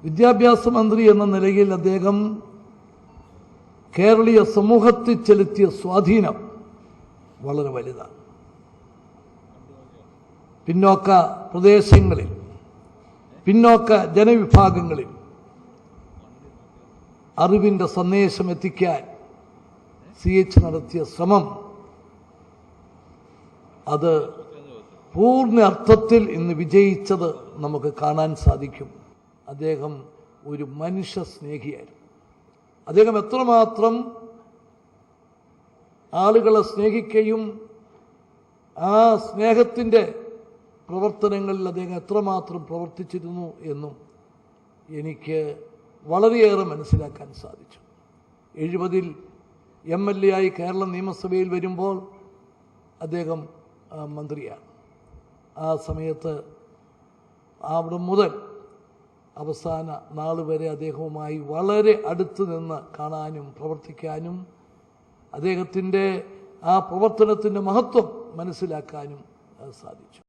വിദ്യാഭ്യാസ മന്ത്രി എന്ന നിലയിൽ അദ്ദേഹം കേരളീയ സമൂഹത്തിൽ ചെലുത്തിയ സ്വാധീനം വളരെ വലുതാണ്. പിന്നോക്ക പ്രദേശങ്ങളിൽ, പിന്നോക്ക ജനവിഭാഗങ്ങളിൽ അറിവിൻ്റെ സന്ദേശം എത്തിക്കാൻ CH നടത്തിയ ശ്രമം അത് പൂർണ്ണ അർത്ഥത്തിൽ ഇന്ന് വിജയിച്ചത് നമുക്ക് കാണാൻ സാധിക്കും. അദ്ദേഹം ഒരു മനുഷ്യ സ്നേഹിയായിരുന്നു. അദ്ദേഹം എത്രമാത്രം ആളുകളെ സ്നേഹിക്കുകയും ആ സ്നേഹത്തിൻ്റെ പ്രവർത്തനങ്ങളിൽ അദ്ദേഹം എത്രമാത്രം പ്രവർത്തിച്ചിരുന്നു എന്നും എനിക്ക് വളരെയേറെ മനസ്സിലാക്കാൻ സാധിച്ചു. 70-ൽ MLA ആയി കേരള നിയമസഭയിൽ വരുമ്പോൾ അദ്ദേഹം മന്ത്രിയാണ്. ആ സമയത്ത് അവിടെ മുതൽ അവസാന നാൾ വരെ അദ്ദേഹവുമായി വളരെ അടുത്ത് നിന്ന് കാണാനും പ്രവർത്തിക്കാനും അദ്ദേഹത്തിൻ്റെ ആ പ്രവർത്തനത്തിൻ്റെ മഹത്വം മനസ്സിലാക്കാനും സാധിച്ചു.